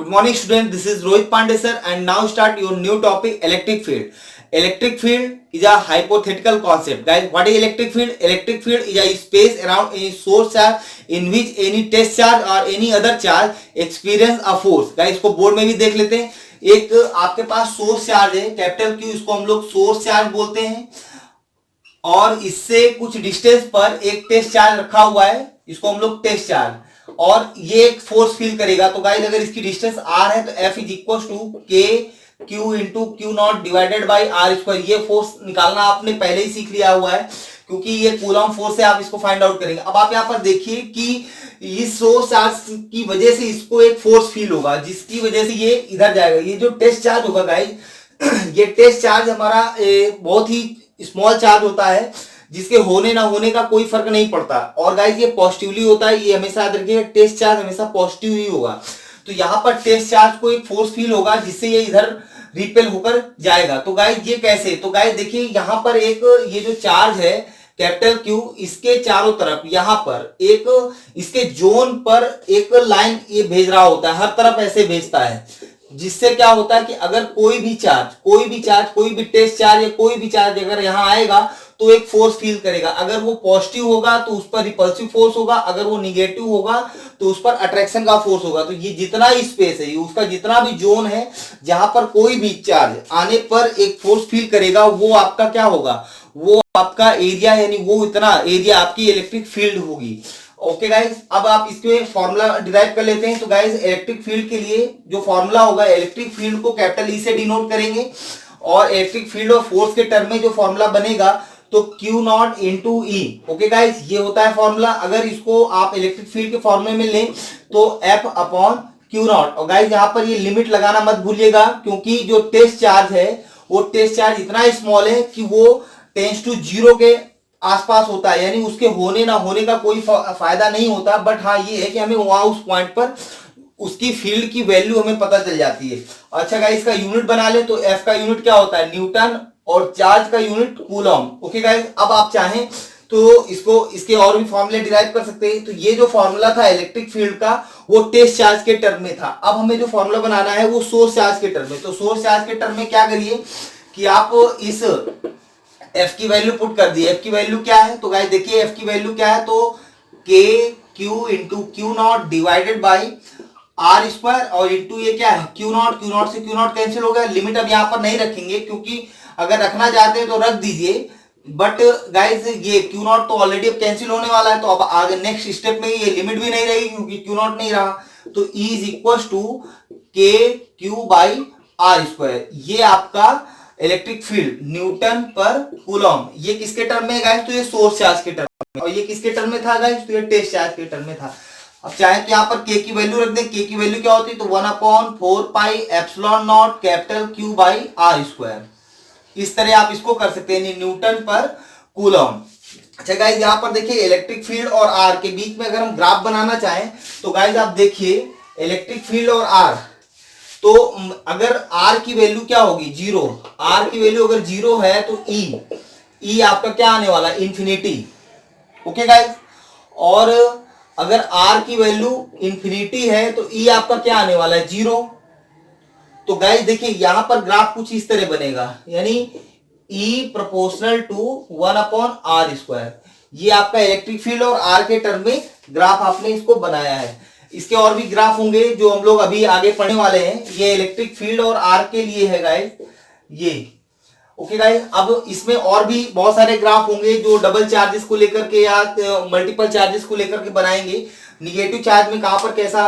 Good morning students, this is Rohit Pandey sir and now start your new topic electric field. Electric field is a hypothetical concept. Guys, what is electric field? Electric field is a space around any source charge in which any test charge or any other charge experience a force. Guys, इसको board में भी देख लेते हैं. एक आपके पास source charge है capital Q, इसको हम लोग सोर्स चार्ज बोलते हैं और इससे कुछ डिस्टेंस पर एक टेस्ट चार्ज रखा हुआ है, इसको हम लोग टेस्ट चार्ज, और ये एक फोर्स फील करेगा. तो गाइस अगर इसकी डिस्टेंस आर है तो F is equal to K Q into Q naught divided by R square. ये फोर्स निकालना आपने पहले ही सीख लिया हुआ है क्योंकि ये कूलॉम फोर्स है, आप इसको फाइंड आउट करेंगे. अब आप यहाँ पर देखिए कि इस सोर्स चार्ज की वजह से इसको एक फोर्स फील होगा जिसकी वजह से ये इधर जाएगा. ये जो टेस्ट चार्ज होगा गाइस, ये टेस्ट चार्ज हमारा बहुत ही स्मॉल चार्ज होता है जिसके होने ना होने का कोई फर्क नहीं पड़ता. और गाइस ये पॉजिटिवली होता है, ये हमेशा याद रखिएगा, टेस्ट चार्ज हमेशा पॉजिटिव ही होगा. तो यहाँ पर टेस्ट चार्ज को एक फोर्स फील होगा जिससे ये इधर रिपेल होकर जाएगा. तो गाइस ये कैसे? तो गाइस देखिए यहाँ पर एक ये जो चार्ज है कैपिटल क्यू, इसके चारों तरफ यहाँ पर एक इसके जोन पर एक लाइन ये भेज रहा होता है, हर तरफ ऐसे भेजता है, जिससे क्या होता है कि अगर कोई भी टेस्ट चार्ज या कोई भी चार्ज अगर यहाँ आएगा तो एक फोर्स फील करेगा. अगर वो पॉजिटिव होगा तो उस पर रिपल्सिव फोर्स होगा, अगर वो निगेटिव होगा तो उस पर अट्रैक्शन का फोर्स होगा. तो ये जितना स्पेस है, उसका जितना भी जोन है जहां पर कोई भी चार्ज आने पर एक फोर्स फील करेगा, वो आपका क्या होगा, वो आपका एरिया, यानी वो इतना एरिया आपकी इलेक्ट्रिक फील्ड होगी. ओके गाइस, अब आप इसके फॉर्मूला डिराइव कर लेते हैं. तो गाइस इलेक्ट्रिक फील्ड के लिए जो फॉर्मूला होगा, इलेक्ट्रिक फील्ड को कैपिटल ई से डिनोट करेंगे और इलेक्ट्रिक फील्ड और फोर्स के टर्म में जो फॉर्मूला बनेगा तो Q not into E. Okay guys, ये होता है फॉर्मूला. अगर इसको आप इलेक्ट्रिक फील्ड के फॉर्मूले में लें तो F अपॉन क्यू नॉट. और गाइस यहाँ पर ये लिमिट लगाना मत भूलिएगा क्योंकि जो टेस्ट चार्ज है वो टेस्ट चार्ज इतना स्मॉल है कि वो टेंस टू जीरो के आसपास होता है, यानी उसके होने ना होने का कोई फायदा नहीं होता. बट हाँ ये है कि हमें वहां उस पॉइंट पर उसकी फील्ड की वैल्यू हमें पता चल जाती है. अच्छा गाइस, इसका यूनिट बना ले तो F का यूनिट क्या होता है, न्यूटन, और चार्ज का यूनिट कूलॉम. ओके गाइस, अब आप चाहें तो इसके और भी फॉर्मूले डिराइव कर सकते हैं. तो ये जो फॉर्मूला था इलेक्ट्रिक फील्ड का वो टेस्ट चार्ज के टर्म में था. अब हमें जो फॉर्मूला बनाना है वो सोर्स चार्ज के टर्म में. तो सोर्स चार्ज के टर्म में क्या करिए कि आप इस F की वैल्यू पुट कर दिए. F की वैल्यू क्या है? तो गाइस देखिए F की वैल्यू क्या है, तो K Q into Q naught divided by R square, और इंटू ये क्या है क्यू नॉट से क्यू नॉट कैंसिल हो गया. लिमिट अब यहाँ पर नहीं रखेंगे क्योंकि अगर रखना चाहते हैं तो रख दीजिए, बट गाइस ये क्यू नॉट तो ऑलरेडी अब कैंसिल होने वाला है. तो अब आगे नेक्स्ट स्टेप में ये लिमिट भी नहीं रहेगी क्योंकि क्यू नॉट नहीं रहा. तो E is equal to K Q by R square. ये आपका इलेक्ट्रिक फील्ड न्यूटन पर कूलॉम, ये किसके टर्म में गाइस, तो ये सोर्स चार्ज के टर्म में. और ये किसके टर्म में था गाइस, तो ये टेस्ट चार्ज के टर्म में था. अब चाहे तो यहाँ पर K की वैल्यू रख दें. K की वैल्यू क्या होती है, तो 1/4 pi epsilon naught capital Q by R square. इस तरह आप इसको कर सकते हैं, न्यूटन पर कूलॉम. अच्छा गाइस, यहाँ पर देखिए इलेक्ट्रिक फील्ड और आर के बीच में अगर हम ग्राफ बनाना चाहें तो गाइस आप देखिए इलेक्ट्रिक फील्ड और आर, तो अगर आर की वैल्यू क्या होगी, जीरो. आर की वैल्यू अगर जीरो है तो ई आपका क्या आने वाला, इंफिनिटी. ओके गाइस, और अगर आर की वैल्यू इंफिनिटी है तो ई आपका क्या आने वाला है, जीरो. तो गाइस देखिए यहां पर ग्राफ कुछ इस तरह बनेगा, यानी E proportional to 1/r square. ये आपका इलेक्ट्रिक फील्ड और आर के टर्म में ग्राफ आपने इसको बनाया है. इसके और भी ग्राफ होंगे जो हम लोग अभी आगे पढ़ने वाले हैं. ये इलेक्ट्रिक फील्ड और आर के लिए है गाइस ये. ओके गाइस, अब इसमें और भी बहुत सारे ग्राफ होंगे जो डबल चार्जेस को लेकर के या मल्टीपल चार्जेस को लेकर के बनाएंगे. निगेटिव चार्ज में कहां पर कैसा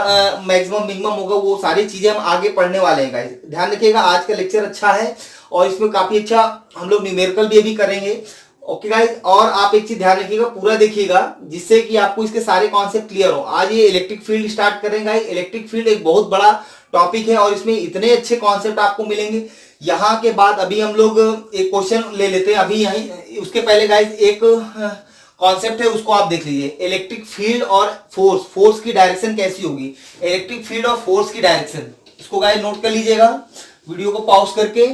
मैक्सिमम मिनिमम होगा, वो सारी चीजें हम आगे पढ़ने वाले हैं गाइस. ध्यान रखिएगा, आज का लेक्चर अच्छा है और इसमें काफी अच्छा हम लोग न्यूमेरिकल भी अभी करेंगे. ओके गाइस, और आप एक चीज ध्यान रखिएगा, पूरा देखिएगा जिससे कि आपको इसके सारे कॉन्सेप्ट क्लियर हो. आज ये इलेक्ट्रिक फील्ड स्टार्ट करेंगे. इलेक्ट्रिक फील्ड एक बहुत बड़ा टॉपिक है और इसमें इतने अच्छे कॉन्सेप्ट आपको मिलेंगे. यहाँ के बाद अभी हम लोग एक क्वेश्चन ले लेते हैं. अभी यहीं उसके पहले गाइस एक कॉन्सेप्ट है, उसको आप देख लीजिए. इलेक्ट्रिक फील्ड और फोर्स की डायरेक्शन कैसी होगी, इलेक्ट्रिक फील्ड और फोर्स की डायरेक्शन, इसको गाइस नोट कर लीजिएगा वीडियो को पॉज करके.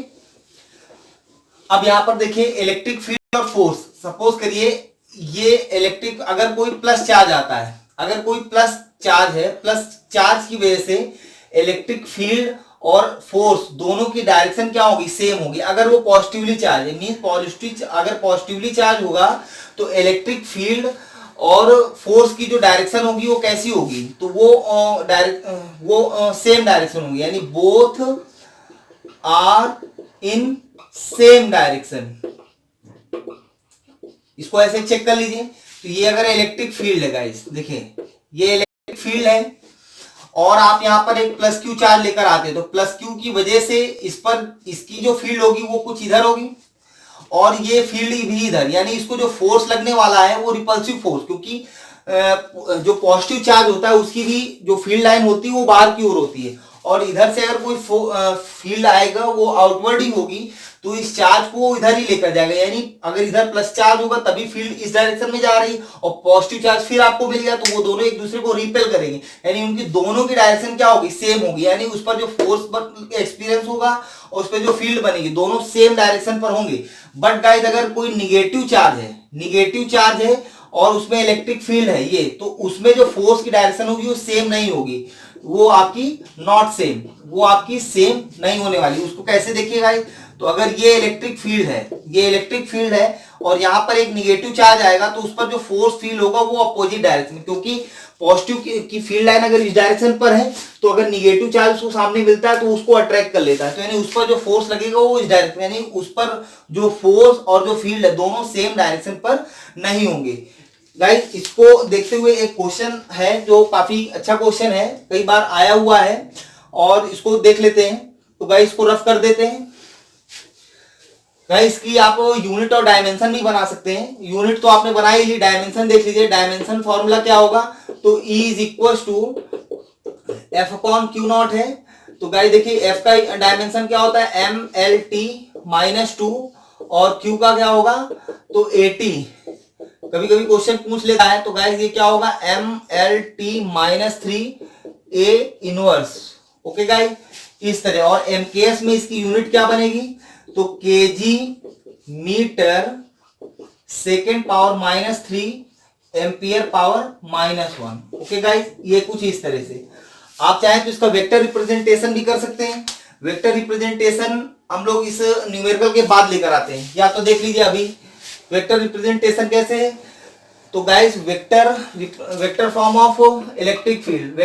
अब यहाँ पर देखिए इलेक्ट्रिक फील्ड और फोर्स. सपोज करिए ये इलेक्ट्रिक, अगर कोई प्लस चार्ज आता है, अगर कोई प्लस चार्ज है, प्लस चार्ज की वजह से इलेक्ट्रिक फील्ड और फोर्स दोनों की डायरेक्शन क्या होगी, सेम होगी। अगर वो पॉजिटिवली चार्ज है, मीन पॉजिटिव, अगर पॉजिटिवली चार्ज होगा तो इलेक्ट्रिक फील्ड और फोर्स की जो डायरेक्शन होगी वो कैसी होगी, तो वो सेम डायरेक्शन होगी, यानी both are in same direction. इसको ऐसे चेक कर लीजिए। तो ये अगर इलेक्ट्रिक फील्ड है गाइस, देखिए ये इलेक्ट्रिक फील्ड है और आप यहां पर एक प्लस क्यू चार्ज लेकर आते हैं, तो प्लस क्यू की वजह से इस पर इसकी जो फील्ड होगी वो कुछ इधर होगी और ये फील्ड भी इधर, यानी इसको जो फोर्स लगने वाला है वो रिपल्सिव फोर्स, क्योंकि जो पॉजिटिव चार्ज होता है उसकी भी जो फील्ड लाइन होती है वो बाहर की ओर होती है और इधर से अगर कोई फील्ड आएगा वो आउटवर्ड ही होगी, तो इस चार्ज को इधर ही लेकर जाएगा। यानी अगर इधर प्लस चार्ज होगा तभी फील्ड इस डायरेक्शन में जा रही और पॉजिटिव चार्ज फिर आपको मिल गया, तो वो दोनों एक दूसरे को रिपेल करेंगे, यानी उनकी दोनों की डायरेक्शन क्या होगी, सेम होगी। यानी उस पर जो फोर्स एक्सपीरियंस होगा और उस पर जो फील्ड बनेगी दोनों सेम डायरेक्शन पर होंगे। बट गाइस अगर कोई निगेटिव चार्ज है और उसमें इलेक्ट्रिक फील्ड है ये, तो उसमें जो फोर्स की डायरेक्शन होगी वो सेम नहीं होगी, वो आपकी नॉट सेम, वो आपकी सेम नहीं होने वाली। उसको कैसे देखिएगा, तो अगर ये इलेक्ट्रिक फील्ड है और यहां पर एक निगेटिव चार्ज आएगा तो उस पर जो फोर्स फील होगा वो अपोजिट डायरेक्शन, क्योंकि पॉजिटिव की फील्ड लाइन अगर इस डायरेक्शन पर है तो अगर निगेटिव चार्ज उसको सामने मिलता है तो उसको अट्रैक्ट कर लेता है, तो यानी उस पर जो फोर्स लगेगा वो इस डायरेक्शन, यानी उस पर जो फोर्स और जो फील्ड है दोनों सेम डायरेक्शन पर नहीं होंगे। गाइस इसको देखते हुए एक क्वेश्चन है जो काफी अच्छा क्वेश्चन है, कई बार आया हुआ है और इसको देख लेते हैं। तो गाइस इसको रफ कर देते हैं। गाइस इसकी आप यूनिट और डायमेंशन भी बना सकते हैं। यूनिट तो आपने बनाई ली, डायमेंशन देख लीजिए। डायमेंशन फॉर्मूला क्या होगा, तो E is equal to F upon Q naught है। तो गाइस देखिए एफ का डायमेंशन क्या होता है, MLT-2 और क्यू का क्या होगा, तो 80। कभी कभी क्वेश्चन पूछ लेता है, तो गाइस ये क्या होगा, MLT-3 A inverse. Okay guys इस तरह। और MKS में इसकी यूनिट क्या बनेगी, तो KG metre second power -3 ampere power -1। Okay guys ये कुछ इस तरह से। आप चाहें तो इसका वेक्टर रिप्रेजेंटेशन भी कर सकते हैं। वेक्टर रिप्रेजेंटेशन हम लोग इस न्यूमेरिकल के बाद लेकर आते हैं, या तो देख लीजिए अभी वेक्टर रिप्रेजेंटेशन कैसे है। तो guys vector form of electric field,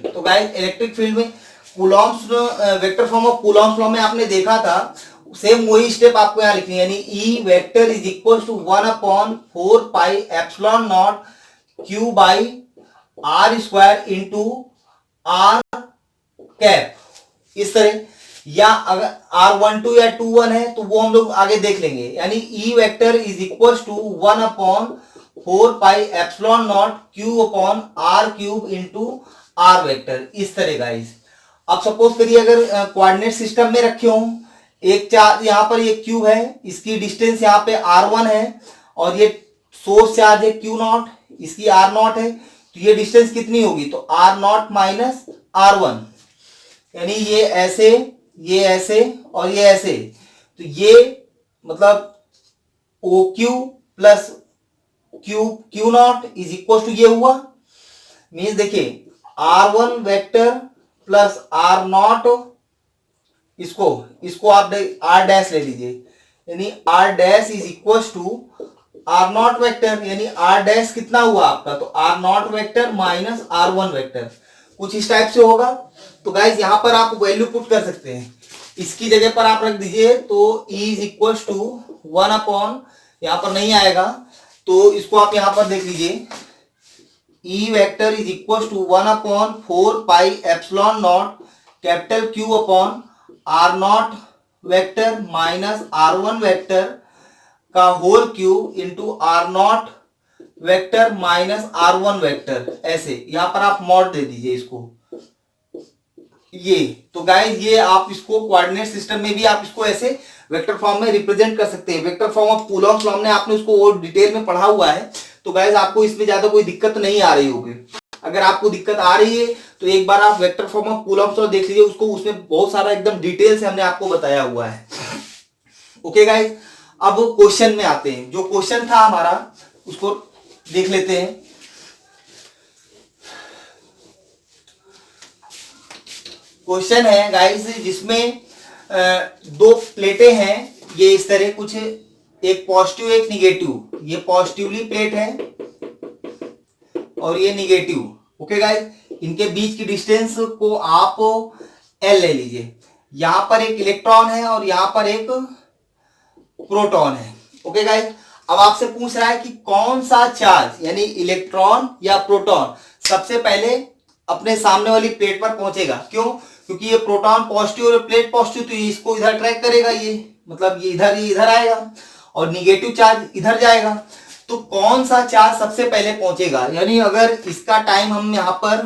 तो गाइस इलेक्ट्रिक फील्ड में Coulomb's, vector form of Coulomb's law में आपने देखा था, सेम वही स्टेप आपको यहाँ लिखनी है, यानी E vector is equal to 1/4πε0 Q by R square into R cap, इस तरह। या अगर R12 या 21 है तो वो हम लोग आगे देख लेंगे, यानी E vector is equal to 1/4πε0 Q upon R cube into R vector, इस तरह गाइस। अब सपोज करिए अगर कोऑर्डिनेट सिस्टम में रखे हो, एक चार्ज यहाँ पर ये क्यूब है, इसकी डिस्टेंस यहाँ पे R1 है और ये सोर्स चार्ज है Q0, इसकी R0 है, तो ये डिस्टेंस कितनी होगी, तो R0 माइनस R1, यानी ये ऐसे और ये ऐसे, तो ये मतलब OQ plus Q0 is equal to ये हुआ। मीन्स देखिए R1 वेक्टर प्लस R0, इसको आप R डैश ले लीजिए, यानी R dash is equal to R0 vector, यानी R डैश कितना हुआ आपका, तो R0 vector minus R1 vector, कुछ इस टाइप से होगा। तो गाइज यहाँ पर आप वैल्यू पुट कर सकते हैं, इसकी जगह पर आप रख दीजिए, तो E is equal to 1 upon, यहाँ पर नहीं आएगा तो इसको आप यहाँ पर देख लीजिए, E vector is equal to 1/4πε0 capital Q upon R0 vector minus R1 vector का whole cube into R0 vector minus R1 vector, ऐसे यहाँ पर आप मॉड दे दीजिए इसको, ये। तो गाइस ये आप इसको कोऑर्डिनेट सिस्टम में भी आप इसको ऐसे वेक्टर फॉर्म में रिप्रेजेंट कर सकते हैं। Vector form of Coulomb's law हमने आपने उसको और डिटेल में पढ़ा हुआ है, तो गाइस आपको इसमें ज्यादा कोई दिक्कत नहीं आ रही होगी। अगर आपको दिक्कत आ रही है तो एक बार आप vector form of Coulomb's law देख लीजिए, उसको उसमें बहुत सारा एकदम डिटेल से हमने आपको बताया हुआ है। ओके गाइस अब क्वेश्चन में आते हैं। जो क्वेश्चन था हमारा उसको देख लेते हैं। क्वेश्चन है गाइस जिसमें दो प्लेटें हैं, ये इस तरह कुछ, एक पॉजिटिव एक निगेटिव, ये पॉजिटिवली प्लेट है और ये निगेटिव। ओके गाइस, इनके बीच की डिस्टेंस को आप एल ले लीजिए। यहां पर एक इलेक्ट्रॉन है और यहां पर एक प्रोटॉन है। ओके गाइस, अब आपसे पूछ रहा है कि कौन सा चार्ज यानी इलेक्ट्रॉन या प्रोटॉन सबसे पहले अपने सामने वाली प्लेट पर पहुंचेगा। क्यों? क्योंकि ये प्रोटॉन पॉजिटिव और प्लेट पॉजिटिव, तो इसको इधर ट्रैक करेगा, ये मतलब ये इधर आएगा और निगेटिव चार्ज इधर जाएगा। तो कौन सा चार्ज सबसे पहले पहुंचेगा, यानी अगर इसका टाइम हम यहाँ पर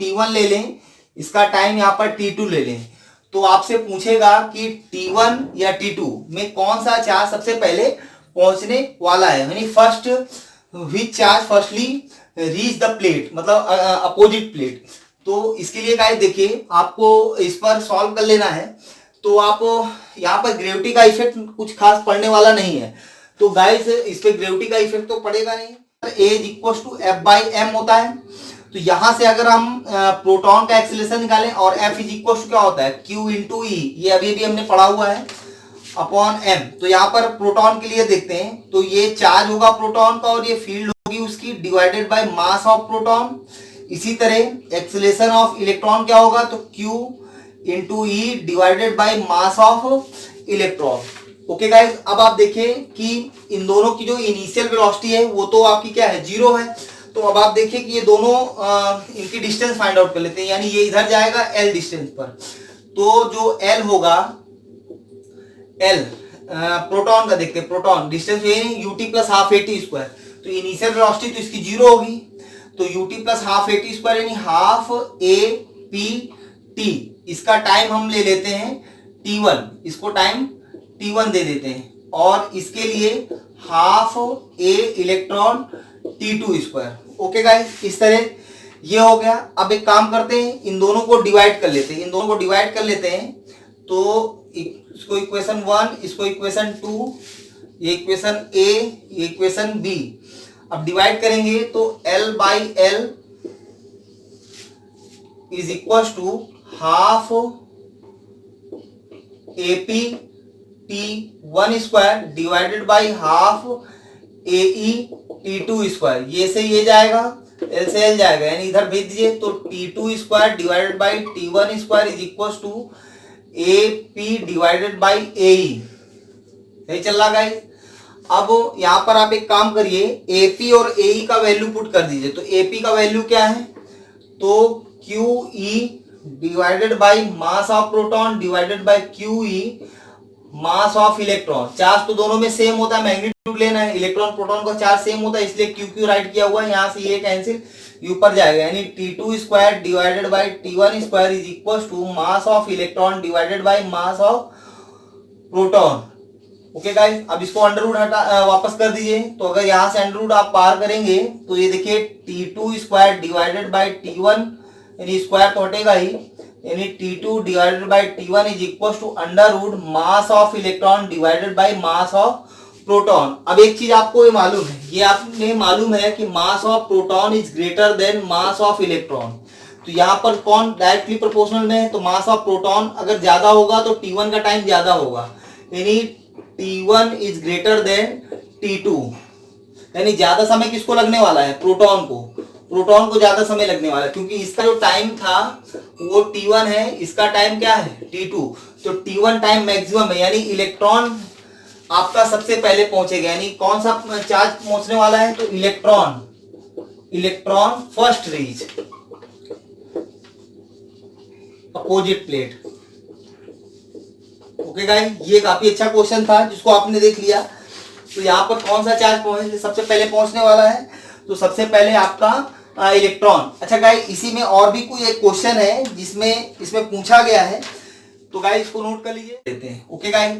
t1 ले लें, इसका टाइम यहाँ पर t2 ले लें, तो आपसे पूछेगा कि t1 या t2 में कौन सा चार्ज सबसे पहले पहुंचने वाला है, यानी first which charge firstly reach the plate, मतलब अपोजिट प्लेट। तो इसके लिए गाइस देखिए, आपको इस पर सॉल्व कर लेना है। तो आप यहाँ पर ग्रेविटी का इफेक्ट कुछ खास पड़ने वाला नहीं है, तो गाइस इस पे ग्रेविटी का इफेक्ट तो पड़ेगा नहीं। A is equal to F by M होता है। तो यहां से अगर हम प्रोटॉन का एक्सीलरेशन निकालें और F इज इक्वल टू क्या होता है, Q इंटू ई, ये अभी भी हमने पढ़ा हुआ है, अपॉन M। तो यहाँ पर प्रोटॉन के लिए देखते हैं, तो ये चार्ज होगा प्रोटॉन का और ये फील्ड होगी उसकी divided by mass of proton. इसी तरह एक्सीलरेशन ऑफ इलेक्ट्रॉन क्या होगा, तो Q into E divided by mass of electron. Okay guys, अब आप देखें कि इन दोनों की जो इनिशियल वेलोसिटी है वो तो आपकी क्या है, 0 है। तो अब आप देखें कि ये दोनों इनकी डिस्टेंस फाइंड आउट कर लेते हैं, यानी ये इधर जाएगा L डिस्टेंस पर। तो जो L होगा, L प्रोटॉन का देखते हैं, प्रोटॉन डिस्टेंस ये UT plus half AT square, तो इनिशियल वेलोसिटी तो इसकी 0 होगी, तो UT plus half AT square यानी हाफ APT। इसका टाइम हम ले लेते हैं T1, इसको टाइम T1 दे देते हैं, और इसके लिए half A electron T2 square. Okay guys, इस तरह ये हो गया। अब एक काम करते हैं, इन दोनों को डिवाइड कर लेते हैं, तो इसको इक्वेशन 1, इसको इक्वेशन 2, ये इक्वेशन A, ये इक्वेशन B। अब डिवाइड करेंगे तो L by L is equal to half AP T1 square divided by half AE T2 square. ये से ये जाएगा, L से L जाएगा, यानी इधर भेज दीजिए, तो T2 square divided by T1 square is equal to AP divided by AE। यही चल रहा गाइस। अब यहाँ पर आप एक काम करिए, AP और AE का वैल्यू पुट कर दीजिए। तो AP का वैल्यू क्या है, तो QE divided by mass of proton divided by QE mass of electron. Charge तो दोनों में सेम होता है, मैग्नीट्यूड लेना है, इलेक्ट्रॉन प्रोटॉन का चार्ज सेम होता है, इसलिए QQ राइट किया हुआ है, यहाँ से ये कैंसिल, ऊपर जाएगा, यानी T2 square divided by T1 square is equal to mass of electron divided by mass of proton. Okay guys, अब इसको अंडर रूट हटा वापस कर दीजिए। तो अगर यहाँ से अंडर रूट आप पार करेंगे तो ये देखिए T2 square divided by T1, यानी स्क्वायर तो हटेगा ही, यानी T2 divided by T1 is equal to under root mass of electron divided by mass of proton. अब एक चीज आपको ये मालूम है, ये आपने मालूम है कि मास of proton is greater then mass of electron. तो यहाँ पर कौन डायरेक्टली प्रोपोर्शनल में है, तो मास ऑफ प्रोटॉन अगर ज्यादा होगा तो T1 का टाइम ज्यादा होगा, यानी T1 is greater then T2, यानी ज्यादा समय किसको लगने वाला है, प्रोटॉन को ज्यादा समय लगने वाला है, क्योंकि इसका जो टाइम था वो T1 है, इसका टाइम क्या है T2। तो T1 टाइम मैक्सिमम है, यानी इलेक्ट्रॉन आपका सबसे पहले पहुंचेगा। यानी कौन सा चार्ज पहुंचने वाला है, तो electron first reach opposite plate. Okay guys, ये काफी अच्छा क्वेश्चन था जिसको आपने देख लिया। तो यहाँ पर कौन सा चार्ज सबसे पहले पहुंचने वाला है, तो सबसे पहले आपका इलेक्ट्रॉन। अच्छा गाइस, इसी में और भी कोई एक क्वेश्चन है जिसमें इसमें पूछा गया है, तो गाइस इसको नोट कर लीजिए देते हैं। ओके गाइस,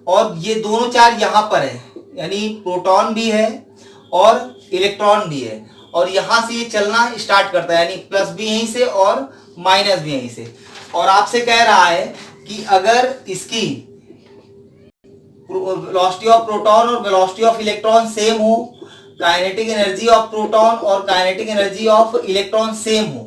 और ये दोनों चार्ज यहाँ पर है, यानी प्रोटॉन भी है और इलेक्ट्रॉन भी है, और यहां से ये चलना स्टार्ट करता है, यानी प्लस भी यहीं से और माइनस भी यहीं से। और आपसे कह रहा है कि अगर इसकी वेलोसिटी ऑफ प्रोटॉन और वेलोसिटी ऑफ इलेक्ट्रॉन सेम हो, काइनेटिक एनर्जी ऑफ प्रोटॉन और kinetic energy of electron same हो,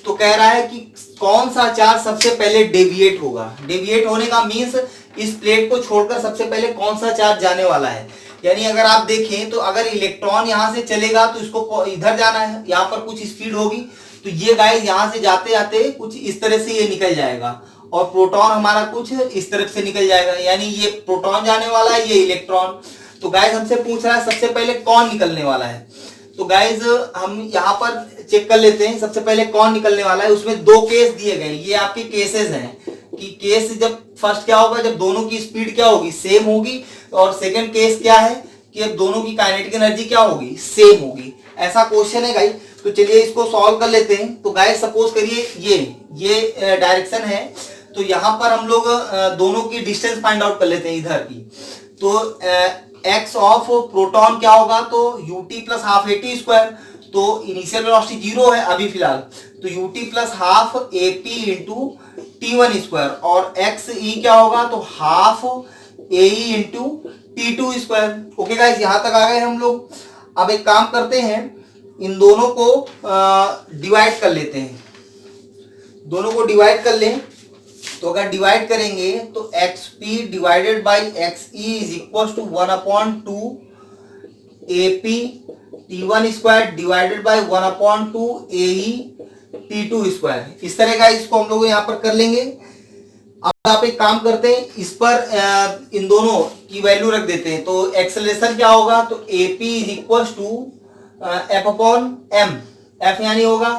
तो कह रहा है कि कौन सा चार्ज सबसे पहले डेविएट होगा। डेविएट होने का मीन्स इस प्लेट को छोड़कर सबसे पहले कौन सा चार्ज जाने वाला है। यानी अगर आप देखें तो अगर इलेक्ट्रॉन यहां से चलेगा तो इसको इधर जाना है, यहां पर कुछ स्पीड होगी, तो ये गाइस यहां से जाते जाते कुछ इस तरह से ये निकल जाएगा और प्रोटॉन हमारा कुछ इस तरफ से निकल जाएगा। यानी ये प्रोटॉन जाने वाला है, ये इलेक्ट्रॉन। तो गाइस हमसे पूछ रहा है सबसे पहले कौन निकलने वाला है। तो गाइज हम यहाँ पर चेक कर लेते हैं सबसे पहले कौन निकलने वाला है। उसमें दो केस दिए गए, ये आपके केसेस हैं कि केस जब फर्स्ट क्या होगा, जब दोनों की स्पीड क्या होगी, सेम होगी। और सेकंड केस क्या है कि अब दोनों की काइनेटिक एनर्जी क्या होगी, सेम होगी। ऐसा क्वेश्चन है गाइज। तो चलिए इसको सॉल्व कर लेते हैं। तो गाइज सपोज करिए ये डायरेक्शन है, तो यहाँ पर हम लोग दोनों की डिस्टेंस फाइंड आउट कर लेते हैं इधर की। तो एक्स ऑफ प्रोटॉन क्या होगा, तो UT plus half AT square. तो इनिशियल वेलोसिटी जीरो है अभी फिलहाल, तो UT plus half AP into T one square. और एक्स ई क्या होगा, तो half A into T two square. Okay guys, यहां तक आ गए हम लोग। अब एक काम करते हैं, इन दोनों को डिवाइड कर लेते हैं। दोनों को डिवाइड कर लें तो अगर डिवाइड करेंगे तो X P divided by X E is equal to 1/2 A P T one square divided by 1/2 A E T two square. इस तरह का इसको हम लोग यहाँ पर कर लेंगे। अब आप एक काम करते हैं, इस पर इन दोनों की वैल्यू रख देते हैं। तो एक्सेलरेशन क्या होगा, तो A P is equal to F upon M. F यानी होगा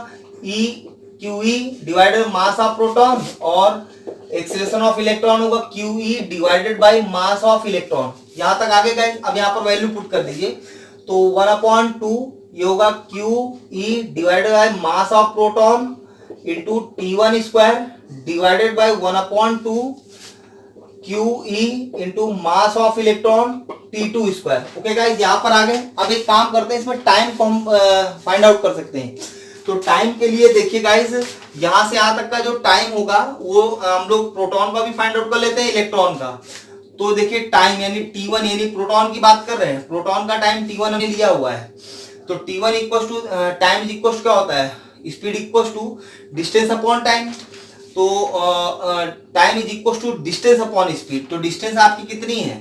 E Q E divided mass of proton, और एक्सेलरेशन ऑफ इलेक्ट्रॉन होगा Q E divided by mass of electron. यहां तक आगे गए। अब यहाँ पर वैल्यू पुट कर दीजिए। तो 1/2 ये होगा Q E divided by mass of proton into T one square divided by 1/2 Q E into mass of electron T two square. Okay guys, यहाँ पर आ गए। अब एक काम करते हैं, इसमें टाइम को हम फाइंड आउट कर सकते हैं। तो टाइम के लिए देखिए गाइस, यहां से यहां तक का जो टाइम होगा वो हम लोग प्रोटॉन का भी फाइंड आउट कर लेते हैं, इलेक्ट्रॉन का। तो देखिए टाइम यानी T1, यानी प्रोटॉन की बात कर रहे हैं, प्रोटॉन का टाइम T1 हमने लिया हुआ है। तो T1 equal to time equal क्या होता है, speed equal to distance upon time. तो time is equal to distance upon speed. तो डिस्टेंस आपकी कितनी है,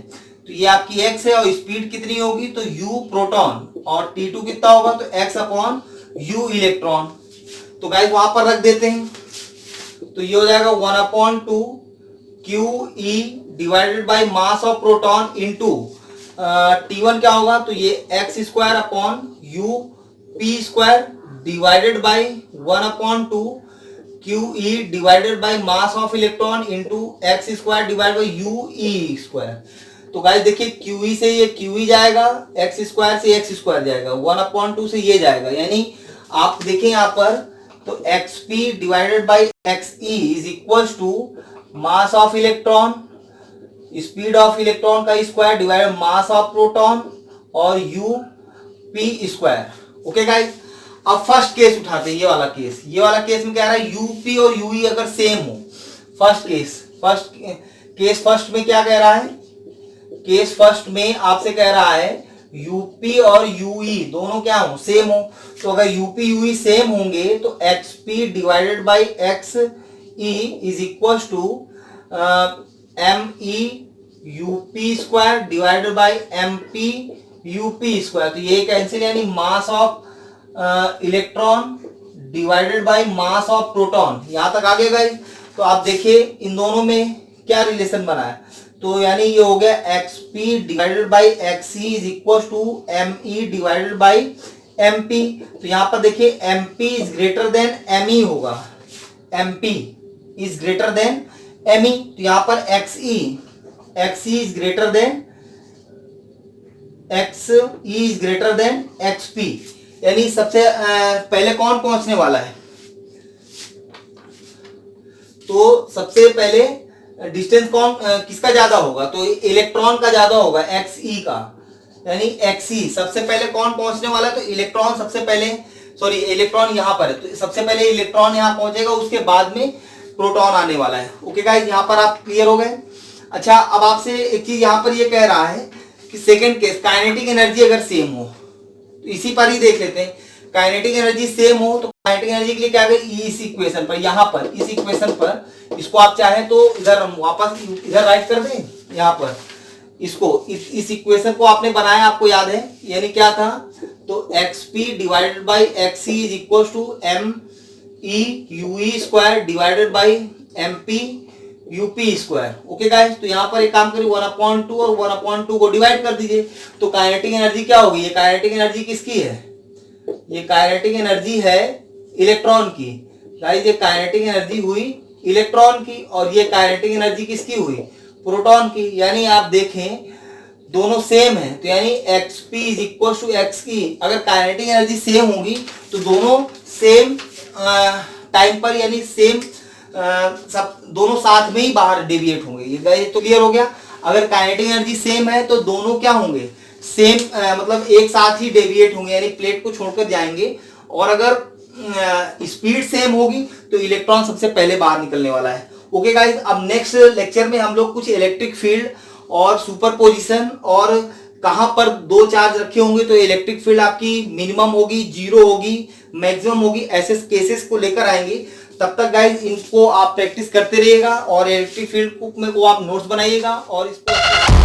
तो ये आपकी x है, और स्पीड कितनी होगी, तो u प्रोटॉन, और T2 कितना होगा, तो x अपॉन u इलेक्ट्रॉन। तो गाइस वहां पर रख देते हैं। तो ये हो जाएगा 1/2 Q E divided by mass of proton into T1 क्या होगा, तो ये x square upon you P square divided by 1/2 Q E divided by mass of electron into x square divide by you E square. तो guys देखिए Q E से ये Q E जाएगा, x square से एक्स स्क्वायर जाएगा, 1/2 से ये जाएगा। यानी आप देखें यहाँ पर, तो X P divided by X E is equal to mass of electron, speed of electron का square divided mass of proton, और U P square. Okay guys, अब फर्स्ट केस उठाते हैं, ये वाला केस। ये वाला केस में क्या रहा है, यूपी और यूई अगर सेम हो, फर्स्ट फर्स्ट में क्या कह रहा है, केस फर्स्ट में आपसे कह रहा है यूपी और यूई दोनों क्या हो, सेम हो। तो अगर यूपी यूई सेम होंगे तो XP divided by X E is equal to M E UP square divided by M P UP square. तो ये कैंसिल, यानी mass of electron divided by mass of proton. यहां तक आगे गए। तो आप देखिए इन दोनों में क्या रिलेशन बना है। तो यानी ये हो गया X P divided by X C is equal to M E divided by M P. तो यहां पर देखिए M P is greater than M E होगा, M P is greater than M E. तो यहां पर X E is greater than X E is greater than X P. यानी सबसे पहले कौन पहुंचने वाला है, तो सबसे पहले डिस्टेंस कौन किसका ज्यादा होगा, तो इलेक्ट्रॉन का ज्यादा होगा, एक्स ई का। यानी एक्स ई सबसे पहले कौन पहुंचने वाला है, तो इलेक्ट्रॉन सबसे पहले, सॉरी इलेक्ट्रॉन यहां पर है, तो सबसे पहले इलेक्ट्रॉन यहां पहुंचेगा, उसके बाद में प्रोटॉन आने वाला है। ओके गाइस, यहां पर आप क्लियर हो गए। अच्छा, अब आपसे एक चीज यहां पर ये कह रहा है कि सेकेंड केस काइनेटिक एनर्जी अगर सेम हो, तो इसी पर ही देख लेते हैं। काइनेटिक एनर्जी सेम हो तो काइनेटिक एनर्जी के लिए क्या करें, इस इक्वेशन पर, यहाँ पर इस इक्वेशन पर इसको आप चाहें तो इधर वापस इधर राइट कर दें, यहाँ पर इसको इस इक्वेशन को आपने बनाया, आपको याद है, यानी क्या था, तो xp divided by xc is equal to m e ue square divided by mp UP square. Okay guys, तो यहाँ पर एक काम करिए 1/2 और 1/2 को डिवाइड कर दीजिए, तो काइनेटिक एनर्जी क्या होगी, ये काइनेटिक एनर्जी किसकी है, ये काइनेटिक एनर्जी है इलेक्ट्रॉन की। गाइस ये काइनेटिक एनर्जी हुई इलेक्ट्रॉन की और ये काइनेटिक एनर्जी किसकी हुई, प्रोटॉन की। यानी आप देखें दोनों सेम है, तो यानी xp is equal to x की, अगर काइनेटिक एनर्जी सेम होगी तो दोनों सेम टाइम पर, यानी सेम सब दोनों साथ में ही बाहर डेविएट होंगे। ये तो क्लियर हो गया। अगर काइनेटिक एनर्जी सेम है तो दोनों क्या होंगे, सेम मतलब एक साथ ही डेविएट होंगे, यानी प्लेट को छोड़कर जाएंगे। और अगर स्पीड सेम होगी तो इलेक्ट्रॉन सबसे पहले बाहर निकलने वाला है। ओके गाइस, अब नेक्स्ट लेक्चर में हम लोग कुछ इलेक्ट्रिक फील्ड और सुपरपोजिशन और कहां पर दो चार्ज रखे होंगे तो इलेक्ट्रिक फील्ड आपकी मिनिमम होगी, जीरो होगी, मैक्सिमम होगी, ऐसे केसेस को लेकर आएंगे। तब तक गाइस इनको आप प्रैक्टिस करते रहिएगा और इलेक्ट्रिक फील्ड में को आप नोट्स बनाइएगा और इसको